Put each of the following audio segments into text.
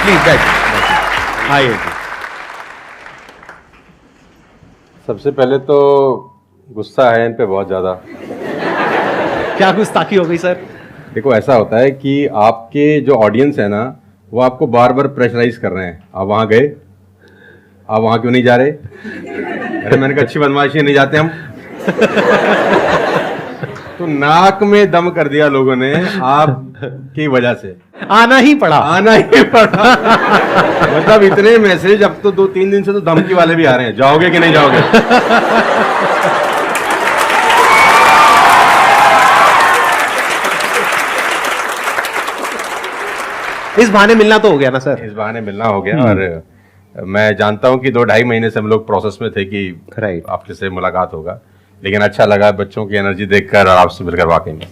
Please बैठ आइए। सबसे पहले तो गुस्सा है इन पे बहुत ज़्यादा। क्या गुस्ताखी हो गई सर? देखो ऐसा होता है कि आपके जो ऑडियंस है ना वो आपको बार बार प्रेशराइज कर रहे हैं। आप वहाँ गए, आप वहाँ क्यों नहीं जा रहे? अरे मैंने कहा अच्छी बदमाशी नहीं जाते हम। तो नाक में दम कर दिया लोगों ने आपकी वजह से। आना ही पड़ा। मतलब इतने मैसेज अब तो 2-3 दिन से तो धमकी वाले भी आ रहे हैं, जाओगे कि नहीं जाओगे? इस बहाने मिलना तो हो गया ना सर? इस बहाने मिलना हो गया। और मैं जानता हूं कि 2-2.5 महीने से हम लोग प्रोसेस में थे कि आपके से मुलाकात होगा, लेकिन अच्छा लगा बच्चों की एनर्जी देखकर और आपसे मिलकर वाकई में।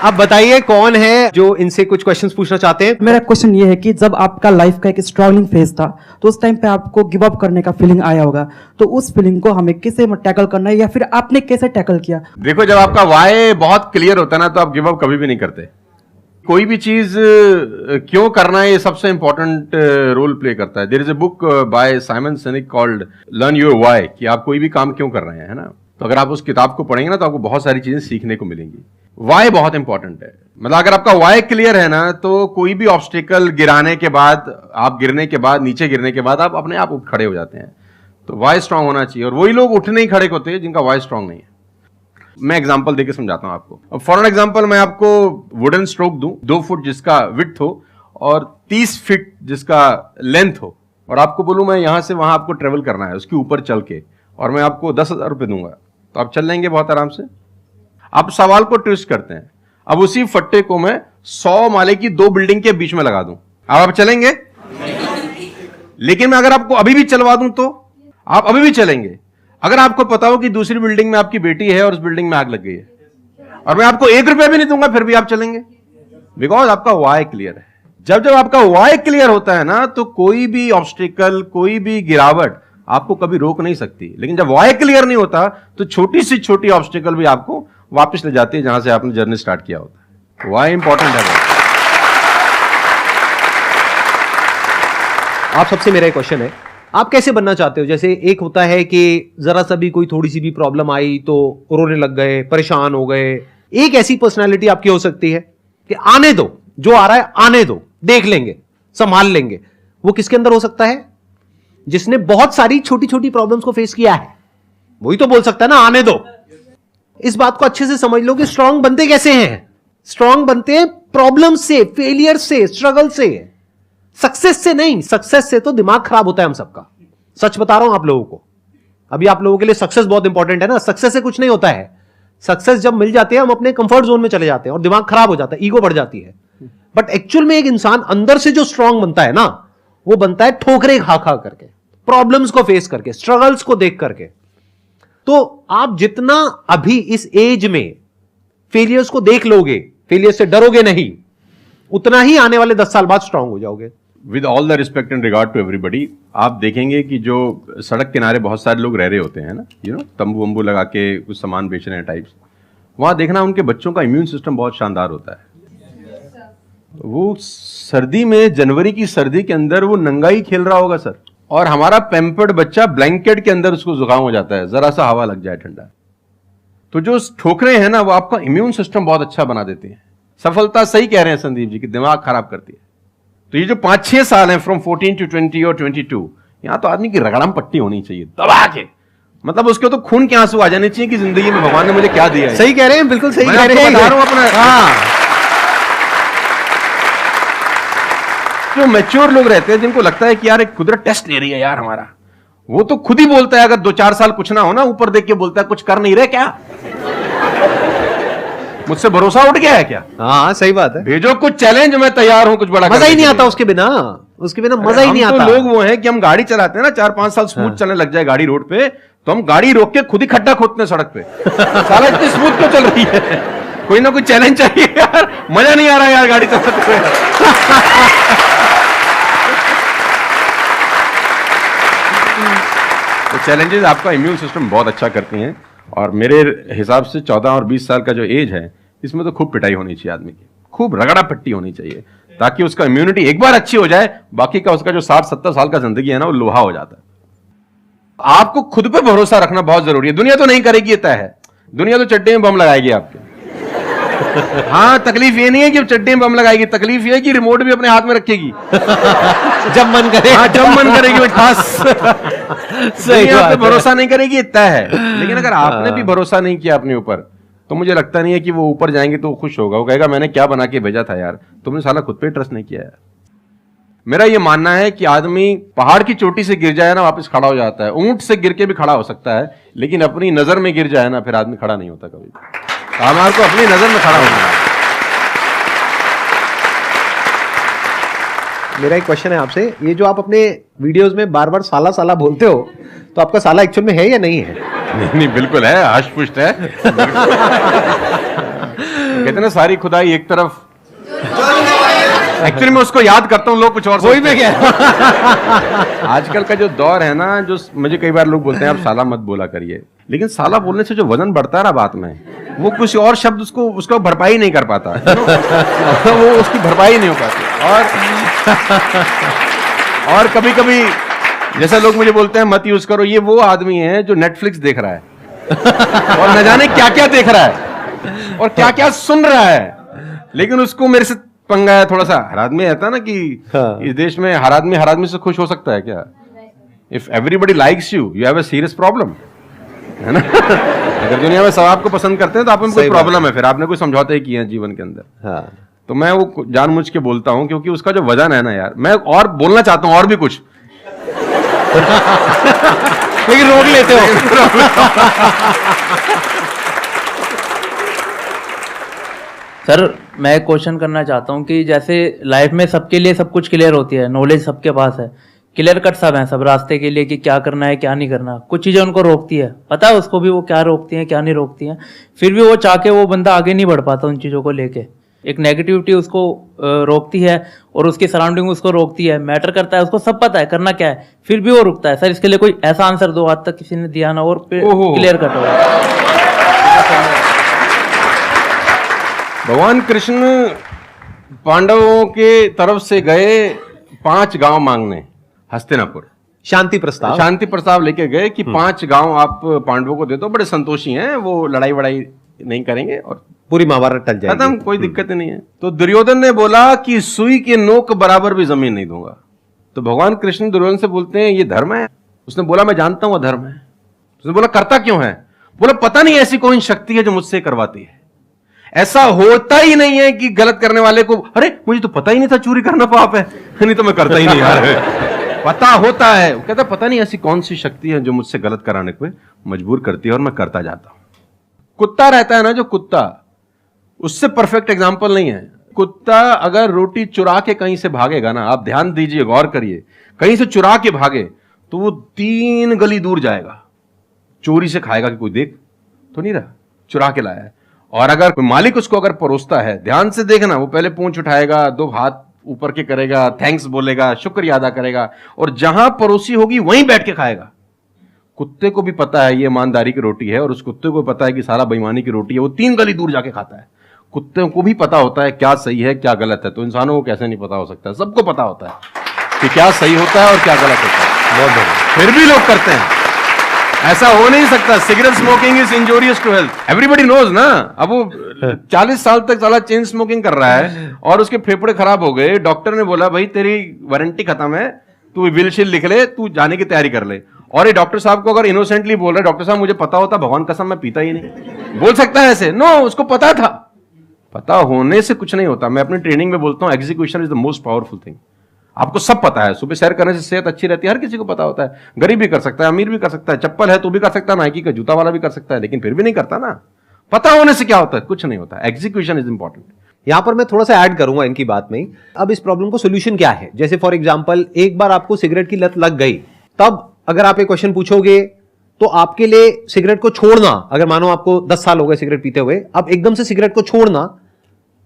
आप बताइए कौन है जो इनसे कुछ क्वेश्चंस पूछना चाहते हैं? मेरा क्वेश्चन ये है कि जब आपका लाइफ का एक स्ट्रगलिंग फेज था तो उस टाइम पे आपको गिव अप करने का फीलिंग आया होगा, तो उस फीलिंग को हमें कैसे टैकल करना है या फिर आपने कैसे टैकल किया? देखो जब आपका वाई बहुत क्लियर होता है ना तो आप गिव अप कभी भी नहीं करते। कोई भी चीज क्यों करना है ये सबसे इंपॉर्टेंट रोल प्ले करता है। There is a book by Simon Sinek called learn your why, कि आप कोई भी काम क्यों कर रहे हैं, है ना। तो अगर आप उस किताब को पढ़ेंगे ना तो आपको बहुत सारी चीजें सीखने को मिलेंगी। वाई बहुत इंपॉर्टेंट है। मतलब अगर आपका वाई क्लियर है ना तो कोई भी ऑब्स्टिकल गिराने के बाद, आप गिरने के बाद, नीचे गिरने के बाद आप अपने आप उठ खड़े हो जाते हैं। तो वाई स्ट्रांग होना चाहिए, और वही लोग उठने ही खड़े होते हैं जिनका वाई स्ट्रांग नहीं है। मैं एग्जांपल देके समझाता हूं आपको। अब फॉर एन एग्जांपल मैं आपको वुडन स्ट्रोक दूं, 2 फुट जिसका विड्थ हो और 30 फीट जिसका लेंथ हो, और आपको बोलूं मैं यहां से वहां आपको ट्रेवल करना है उसके ऊपर चल के, और मैं आपको 10,000 रुपए दूंगा, तो आप चल लेंगे बहुत आराम से? आप सवाल को ट्विस्ट करते हैं। अब उसी फट्टे को मैं 100 माले की 2 बिल्डिंग के बीच में लगा दूं, आप चलेंगे? लेकिन मैं अगर आपको अभी भी चलवा दूं तो आप अभी भी चलेंगे। अगर आपको पता हो कि दूसरी बिल्डिंग में आपकी बेटी है और उस बिल्डिंग में आग लग गई है, और मैं आपको 1 रुपया भी नहीं दूंगा, फिर भी आप चलेंगे? बिकॉज आपका वाई क्लियर है। जब जब आपका वाई क्लियर होता है ना तो कोई भी ऑब्स्टिकल, कोई भी गिरावट आपको कभी रोक नहीं सकती। लेकिन जब वाई क्लियर नहीं होता तो छोटी सी छोटी ऑब्स्टिकल भी आपको वापस ले जाती है जहां से आपने जर्नी स्टार्ट किया होता है। वाई इंपॉर्टेंट है। आप सबसे मेरा एक क्वेश्चन है, आप कैसे बनना चाहते हो? जैसे एक होता है कि जरा सा भी कोई थोड़ी सी भी प्रॉब्लम आई तो रोने लग गए, परेशान हो गए। एक ऐसी पर्सनालिटी आपकी हो सकती है कि आने दो, जो आ रहा है आने दो, देख लेंगे, संभाल लेंगे। वो किसके अंदर हो सकता है? जिसने बहुत सारी छोटी छोटी प्रॉब्लम्स को फेस किया है, वही तो बोल सकता है ना आने दो। इस बात को अच्छे से समझ लो कि स्ट्रांग बनते कैसे हैं। स्ट्रांग बनते हैं प्रॉब्लम से, फेलियर से, स्ट्रगल से, सक्सेस से नहीं। सक्सेस से तो दिमाग खराब होता है हम सबका, सच बता रहा हूं आप लोगों को। अभी आप लोगों के लिए सक्सेस बहुत इंपॉर्टेंट है ना। सक्सेस से कुछ नहीं होता है। सक्सेस जब मिल जाती है हम अपने कंफर्ट जोन में चले जाते हैं और दिमाग खराब हो जाता है, ईगो बढ़ जाती है। बट एक्चुअल में एक इंसान अंदर से जो स्ट्रांग बनता है ना, वो बनता है ठोकरे खा खा करके, प्रॉब्लम्स को फेस करके, स्ट्रगल्स को देख करके। तो आप जितना अभी इस एज में फेलियर्स को देख लोगे, फेलियर से डरोगे नहीं, उतना ही आने वाले 10 साल बाद स्ट्रांग हो जाओगे। With all the respect and regard to everybody, आप देखेंगे कि जो सड़क किनारे बहुत सारे लोग रह रहे होते हैं ना, तंबू वंबू लगा के कुछ सामान बेच रहे हैं टाइप्स, वहां देखना उनके बच्चों का इम्यून सिस्टम बहुत शानदार होता है। वो सर्दी में, जनवरी की सर्दी के अंदर वो नंगा ही खेल रहा होगा सर, और हमारा पैम्पर्ड बच्चा ब्लैंकेट के अंदर उसको जुकाम हो जाता है जरा सा हवा लग जाए ठंडा। तो जो ठोकरे हैं ना वो आपका इम्यून सिस्टम बहुत अच्छा बना देते हैं। सफलता, सही कह रहे हैं संदीप जी, कि दिमाग खराब करती है। तो ये जो 5-6 साल हैं फ्रॉम 14 to 20 और 22, यहां तो आदमी की रगड़म पट्टी होनी चाहिए दबा के। मतलब उसके तो खून के आंसू आ जाने चाहिए कि जिंदगी में भगवान ने मुझे क्या दिया है। सही कह रहे हैं, बिल्कुल सही कह रहे हैं। बता रहा हूं अपना। हाँ, जो मैच्योर लोग रहते हैं जिनको लगता है कि यार एक कुदरत टेस्ट ले रही है यार हमारा, वो तो खुद ही बोलता है, अगर 2-4 साल कुछ ना हो ना, ऊपर देख के बोलता है कुछ कर नहीं रहे क्या, मुझसे भरोसा उठ गया है क्या? हाँ सही बात है। भेजो कुछ चैलेंज, मैं तैयार हूं कुछ बड़ा। मजा ही नहीं आता उसके बिना, उसके बिना मजा ही नहीं आता। तो लोग वो हैं कि हम गाड़ी चलाते हैं ना, 4-5 साल स्मूथ चलने लग जाए गाड़ी रोड पे, तो हम गाड़ी रोक के खुद ही खड्डा खोदते हैं सड़क पे। साला इतनी स्मूथ क्यों चल रही है? कोई ना कोई चैलेंज चाहिए यार, मजा नहीं आ रहा यार गाड़ी चलाते हुए। तो चैलेंजेस आपका इम्यून सिस्टम बहुत अच्छा करती हैं, और मेरे हिसाब से 14 और 20 साल का जो एज है, इसमें तो खूब पिटाई होनी चाहिए आदमी की, खूब रगड़ा पिट्टी होनी चाहिए, ताकि उसका इम्यूनिटी एक बार अच्छी हो जाए, बाकी का उसका जो 60-70 साल का जिंदगी है ना, वो लोहा हो जाता है। आपको खुद पे भरोसा रखना बहुत जरूरी है। दुनिया तो नहीं करेगी, ये तय है, दुनिया तो चड्डी में बम लगाएगी आपके। हाँ, तकलीफ ये नहीं है कि चड्डी में बम लगाएगी, तकलीफ ये है कि रिमोट भी अपने हाथ में रखेगी जब मन करे। हाँ, जब मन करेगी वो ठास। सही दुनिया बात पे है। भरोसा नहीं करेगी, ये तय है। लेकिन अगर आपने भी भरोसा नहीं किया अपने ऊपर, तो मुझे लगता नहीं है कि वो ऊपर जाएंगे तो वो खुश होगा। वो कहेगा मैंने क्या बना के भेजा था यार, तुमने साला खुद पे ट्रस्ट नहीं किया यार। मेरा ये मानना है कि आदमी पहाड़ की चोटी से गिर जाए ना, वापस खड़ा हो जाता है। ऊंट से गिर के भी खड़ा हो सकता है, लेकिन अपनी नजर में गिर जाए ना, फिर आदमी खड़ा नहीं होता कभी। हमारे को अपनी नजर में खड़ा होना है। मेरा एक क्वेश्चन है आपसे, ये जो आप अपने वीडियोस में बार बार साला साला बोलते हो, तो आपका साला एक्चुअल में है या नहीं है? नहीं, बिल्कुल है, हष्ट-पुष्ट है। कहते ना सारी खुदाई एक तरफ। एक्चुअली मैं उसको याद करता हूँ, लोग कुछ और वही मैं कह रहा हूँ। आजकल का जो दौर है ना, जो मुझे कई बार लोग बोलते हैं आप साला मत बोला करिए, लेकिन साला बोलने से जो वजन बढ़ता है ना बात में, वो कुछ और शब्द उसको भरपाई नहीं कर पाता। वो उसकी भरपाई नहीं हो पाती। और कभी कभी जैसा लोग मुझे बोलते हैं मत यूज करो, ये वो आदमी है जो नेटफ्लिक्स देख रहा है और न जाने क्या क्या देख रहा है और क्या क्या सुन रहा है, लेकिन उसको मेरे से पंगा है थोड़ा सा। हर आदमी रहता है ना कि इस देश में हर आदमी से खुश हो सकता है क्या? If everybody likes you have a serious problem, है ना? अगर दुनिया में सब आपको पसंद करते हैं तो आप में कोई प्रॉब्लम है, फिर आपने कोई समझौते ही किए हैं जीवन के अंदर। हाँ। तो मैं वो जानबूझ के बोलता हूं, क्योंकि उसका जो वजन है ना यार, मैं और बोलना चाहता हूं और भी कुछ, लेकिन रोक लेते हो। सर मैं क्वेश्चन करना चाहता हूँ कि जैसे लाइफ में सबके लिए सब कुछ क्लियर होती है, नॉलेज सबके पास है, क्लियर कट सब है सब रास्ते के लिए कि क्या करना है क्या नहीं करना। कुछ चीज़ें उनको रोकती है, पता है उसको भी वो क्या रोकती हैं क्या नहीं रोकती हैं, फिर भी वो चाह के वो बंदा आगे नहीं बढ़ पाता उन चीज़ों को लेके। एक नेगेटिविटी उसको रोकती है और उसकी सराउंडिंग उसको रोकती है, मैटर करता है, उसको सब पता है करना क्या है, फिर भी वो रुकता है। सर इसके लिए कोई ऐसा आंसर दो, आज तक किसी ने दिया ना और क्लियर कट हो। भगवान कृष्ण पांडवों के तरफ से गए 5 गांव मांगने हस्तिनापुर, शांति प्रस्ताव लेके गए कि 5 गांव आप पांडवों को दे दो, बड़े संतोषी हैं, वो लड़ाई वड़ाई नहीं करेंगे और पूरी महाभारत टल जाएगी, खत्म, कोई दिक्कत नहीं है। तो दुर्योधन ने बोला कि सुई के नोक बराबर भी जमीन नहीं दूंगा। तो भगवान कृष्ण दुर्योधन से बोलते हैं ये धर्म है? उसने बोला मैं जानता हूं धर्म है। उसने बोला करता क्यों है? बोला पता नहीं ऐसी कौन शक्ति है जो मुझसे करवाती है। ऐसा होता ही नहीं है कि गलत करने वाले को अरे मुझे तो पता ही नहीं था चोरी करना पाप है, नहीं तो मैं करता ही नहीं यार। पता होता है। वो कहता पता नहीं ऐसी कौन सी शक्ति है जो मुझसे गलत कराने को मजबूर करती है और मैं करता जाता हूं। कुत्ता रहता है ना, जो कुत्ता, उससे परफेक्ट एग्जाम्पल नहीं है। कुत्ता अगर रोटी चुरा के कहीं से भागेगा ना, आप ध्यान दीजिए, गौर करिए, कहीं से चुरा के भागे तो वो 3 गली दूर जाएगा, चोरी से खाएगा कि कोई देख तो नहीं रहा, चुरा के लाया है। और अगर मालिक उसको अगर परोसता है, ध्यान से देखना, वो पहले पूंछ उठाएगा, 2 हाथ ऊपर के करेगा, थैंक्स बोलेगा, शुक्रिया अदा करेगा, और जहां परोसी होगी वहीं बैठ के खाएगा। कुत्ते को भी पता है ये ईमानदारी की रोटी है और उस कुत्ते को पता है कि सारा बेईमानी की रोटी है, वो 3 गली दूर जाके खाता है। कुत्ते को भी पता होता है क्या सही है क्या गलत है, तो इंसानों को कैसे नहीं पता हो सकता? सबको पता होता है कि क्या सही होता है और क्या गलत होता है। बहुत बढ़िया। फिर भी लोग करते हैं, ऐसा हो नहीं सकता। Cigarette smoking is injurious to health, everybody knows ना। अब वो 40 साल तक साला चेन स्मोकिंग कर रहा है और उसके फेफड़े खराब हो गए, डॉक्टर ने बोला भाई तेरी वारंटी खत्म है, तू विल शील लिख ले, तू जाने की तैयारी कर ले। और ये डॉक्टर साहब को अगर इनोसेंटली बोल रहे, डॉक्टर साहब मुझे पता होता, भगवान कसम मैं पीता ही नहीं, बोल सकता है ऐसे? नो, उसको पता था। पता होने से कुछ नहीं होता। मैं अपनी ट्रेनिंग में बोलता हूं execution is the most powerful thing. आपको सब पता है, सुबह सैर करने से सेहत अच्छी रहती है, हर किसी को पता होता है। गरीब भी कर सकता है, अमीर भी कर सकता है, चप्पल है तो भी कर सकता है, नाइकी का जूता वाला भी कर सकता है, लेकिन फिर भी नहीं करता ना। पता होने से क्या होता है? कुछ नहीं होता। Execution is important. यहां पर मैं थोड़ा सा ऐड करूंगा इनकी बात में। अब इस प्रॉब्लम को सोल्यूशन क्या है? जैसे फॉर एग्जांपल, एक बार आपको सिगरेट की लत लग गई, तब अगर आप एक क्वेश्चन पूछोगे तो आपके लिए सिगरेट को छोड़ना, अगर मानो आपको 10 साल हो गए सिगरेट पीते हुए, अब एकदम से सिगरेट को छोड़ना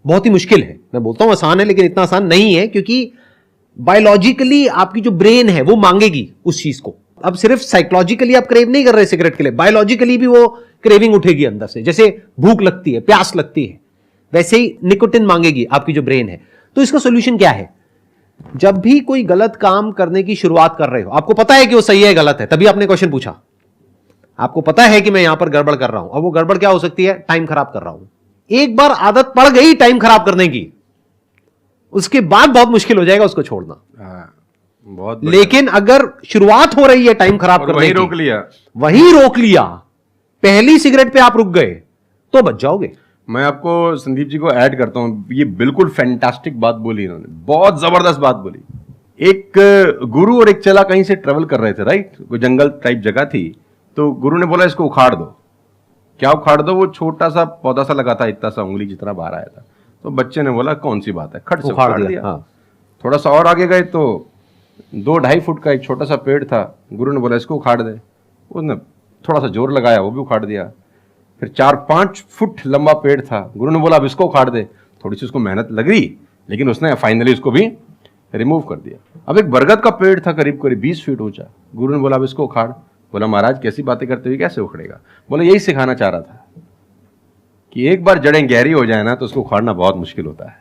बहुत ही मुश्किल है। मैं बोलता हूं आसान है, लेकिन इतना आसान नहीं है, क्योंकि बायोलॉजिकली आपकी जो ब्रेन है वो मांगेगी उस चीज को। अब सिर्फ साइकोलॉजिकली आप क्रेव नहीं कर रहे सिगरेट के लिए, बायोलॉजिकली भी वो क्रेविंग उठेगी अंदर से। जैसे भूख लगती है, प्यास लगती है, वैसे ही निकोटिन मांगेगी आपकी जो ब्रेन है। तो इसका सोल्यूशन क्या है? जब भी कोई गलत काम करने की शुरुआत कर रहे हो, आपको पता है कि वो सही है गलत है, तभी आपने क्वेश्चन पूछा, आपको पता है कि मैं यहां पर गड़बड़ कर रहा हूं। अब वो गड़बड़ क्या हो सकती है? टाइम खराब कर रहा हूं। एक बार आदत पड़ गई टाइम खराब करने की, उसके बाद बहुत मुश्किल हो जाएगा उसको छोड़ना। बहुत लेकिन अगर शुरुआत हो रही है टाइम खराब करने की, रोक लिया, वही रोक लिया, पहली सिगरेट पे आप रुक गए, तो बच जाओगे। मैं आपको संदीप जी को ऐड करता हूं, ये बिल्कुल फैंटास्टिक बात बोली इन्होंने, बहुत जबरदस्त बात बोली। एक गुरु और एक चेला कहीं से ट्रेवल कर रहे थे, राइट, कोई जंगल टाइप जगह थी, तो गुरु ने बोला इसको उखाड़ दो। क्या उखाड़ दो? वो छोटा सा पौधा सा लगा था, इतना सा उंगली जितना बाहर आया था। तो बच्चे ने बोला कौन सी बात है, खट से उखाड़ दिया। हाँ। थोड़ा सा और आगे गए तो 2-2.5 फुट का एक छोटा सा पेड़ था, गुरु ने बोला इसको उखाड़ दे। उसने थोड़ा सा जोर लगाया, वो भी उखाड़ दिया। फिर 4-5 फुट लंबा पेड़ था, गुरु ने बोला अब इसको उखाड़ दे। थोड़ी सी उसको मेहनत लगी, लेकिन उसने फाइनली उसको भी रिमूव कर दिया। अब एक बरगद का पेड़ था करीब 20 फीट ऊंचा, गुरु ने बोला अब इसको उखाड़। बोला महाराज कैसी बातें करते हुए, कैसे उखड़ेगा? बोला यही सिखाना चाह रहा था कि एक बार जड़ें गहरी हो जाए ना तो उसको उखाड़ना बहुत मुश्किल होता है।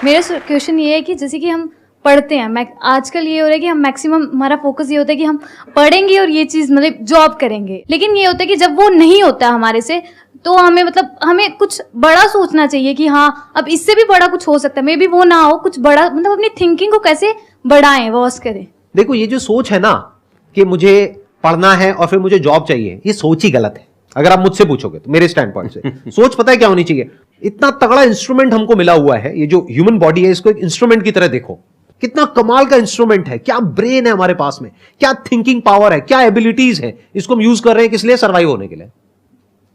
मेरा क्वेश्चन ये है कि जैसे कि हम पढ़ते हैं, मैं आजकल ये हो रहा है कि हम मैक्सिमम हमारा फोकस ये होता है कि हम पढ़ेंगे और ये चीज़ मतलब जॉब करेंगे, लेकिन ये होता है कि जब वो नहीं होता हमारे से, तो हमें मतलब हमें कुछ बड़ा सोचना चाहिए कि हाँ अब इससे भी बड़ा कुछ हो सकता है, मे बी वो ना हो, कुछ बड़ा मतलब अपनी थिंकिंग को कैसे बढ़ाएं, वॉस करें। देखो ये जो सोच है ना कि मुझे पढ़ना है और फिर मुझे जॉब चाहिए, ये सोच ही गलत है। अगर आप मुझसे पूछोगे तो मेरे स्टैंड पॉइंट से सोच पता है क्या होनी चाहिए? इतना तगड़ा इंस्ट्रूमेंट हमको मिला हुआ है, ये जो ह्यूमन बॉडी है इसको एक इंस्ट्रूमेंट की तरह देखो, कितना कमाल का इंस्ट्रूमेंट है, क्या ब्रेन है हमारे पास में, क्या थिंकिंग पावर है, क्या एबिलिटीज है। इसको हम यूज कर रहे हैं किस लिए? सर्वाइव होने के लिए।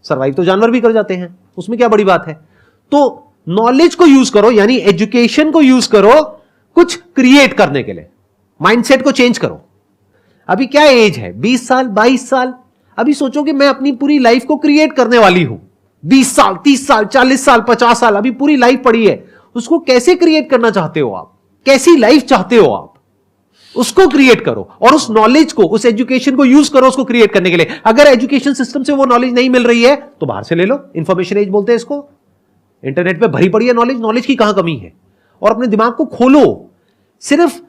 सर्वाइव तो जानवर भी कर जाते हैं, उसमें क्या बड़ी बात है? तो नॉलेज को यूज करो, यानी एजुकेशन को यूज करो कुछ क्रिएट करने के लिए, माइंडसेट को चेंज करो। अभी क्या एज है? 20 साल 22 साल। अभी सोचो कि मैं अपनी पूरी लाइफ को क्रिएट करने वाली हूं। 20 साल 30 साल 40 साल 50 साल, अभी पूरी लाइफ पड़ी है, उसको कैसे क्रिएट करना चाहते हो आप? कैसी लाइफ चाहते हो आप? उसको क्रिएट करो और उस नॉलेज को, उस एजुकेशन को यूज करो उसको क्रिएट करने के लिए। अगर एजुकेशन सिस्टम से वो नॉलेज नहीं मिल रही है तो बाहर से ले लो, इंफॉर्मेशन एज बोलते हैं इसको। इंटरनेट पे भरी पड़ी है नॉलेज, नॉलेज की कहां कमी है? और अपने दिमाग को खोलो। सिर्फ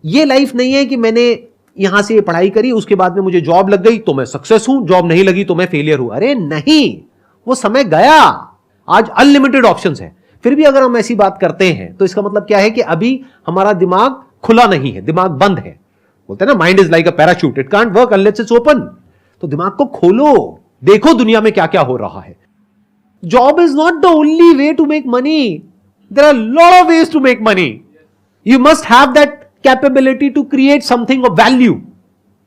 ये लाइफ नहीं है कि मैंने यहां से ये पढ़ाई करी, उसके बाद में मुझे जॉब लग गई तो मैं सक्सेस हूं, जॉब नहीं लगी तो मैं फेलियर हूं। अरे नहीं, वो समय गया। आज अनलिमिटेड ऑप्शंस है। फिर भी अगर हम ऐसी बात करते हैं तो इसका मतलब क्या है कि अभी हमारा दिमाग खुला नहीं है, दिमाग बंद है। बोलते हैं ना mind is like a parachute, it can't work unless it's open. तो दिमाग को खोलो, देखो दुनिया में क्या क्या हो रहा है। Job is not the only way to make money, there are lot of ways to make money. You must have that capability to create something of value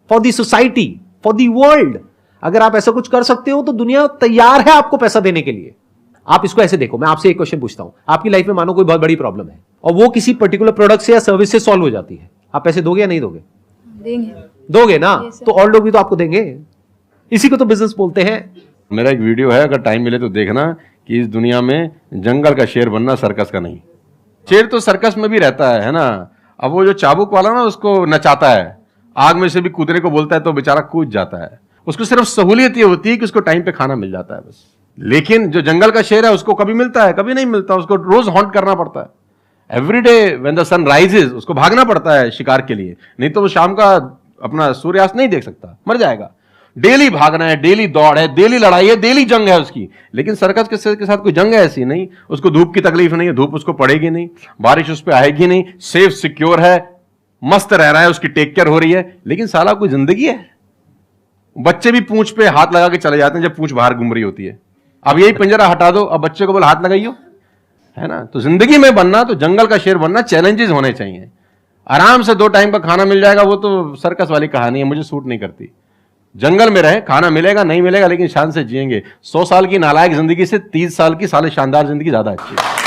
for the society, for the world. अगर आप ऐसा कुछ कर सकते हो तो दुनिया तैयार है आपको पैसा देने के लिए। आप इसको ऐसे देखो, मैं आपसे एक क्वेश्चन पूछता हूं, आपकी लाइफ में मानो कोई बहुत बड़ी प्रॉब्लम है और वो किसी पर्टिकुलर प्रोडक्ट से या सर्विस से सॉल्व हो जाती है, आप पैसे दोगे या नहीं दोगे? देंगे। दोगे ना? तो और लोग भी तो आपको देंगे। इसी को तो बिजनेस बोलते हैं। मेरा एक वीडियो है, अगर टाइम मिले तो देखना, कि इस दुनिया में जंगल का शेर बनना, सर्कस का नहीं। शेर तो सर्कस में भी रहता है ना। अब वो जो चाबुक वाला ना उसको नचाता है, आग में से भी कूदने को बोलता है तो बेचारा कूद जाता है। उसको सिर्फ सहूलियत ये होती है कि उसको टाइम पे खाना मिल जाता है बस। लेकिन जो जंगल का शेर है उसको कभी मिलता है, कभी नहीं मिलता, उसको रोज हॉन्ट करना पड़ता है। Every day when the sun rises उसको भागना पड़ता है शिकार के लिए, नहीं तो वो शाम का अपना सूर्यास्त नहीं देख सकता, मर जाएगा। डेली भागना है, डेली दौड़ है, डेली लड़ाई है, डेली जंग है उसकी। लेकिन सर्कस के साथ कोई जंग है ऐसी नहीं, उसको धूप की तकलीफ नहीं है, धूप उसको पड़ेगी नहीं, बारिश उस पर आएगी नहीं, सेफ सिक्योर है, मस्त रह रहा है, उसकी टेक केयर हो रही है। लेकिन साला कोई जिंदगी है? बच्चे भी पूंछ पे हाथ लगा के चले जाते हैं जब पूंछ बाहर घूम रही होती है। अब यही पिंजरा हटा दो, अब बच्चे को बोले हाथ लगाइयो, है ना? तो जिंदगी में बनना तो जंगल का शेर बनना, चैलेंजेस होने चाहिए। आराम से 2 टाइम का खाना मिल जाएगा, वो तो सर्कस वाली कहानी है, मुझे सूट नहीं करती। जंगल में रहे, खाना मिलेगा नहीं मिलेगा लेकिन शान से जिएंगे। 100 साल की नालायक जिंदगी से 30 साल की साले शानदार जिंदगी ज्यादा अच्छी है।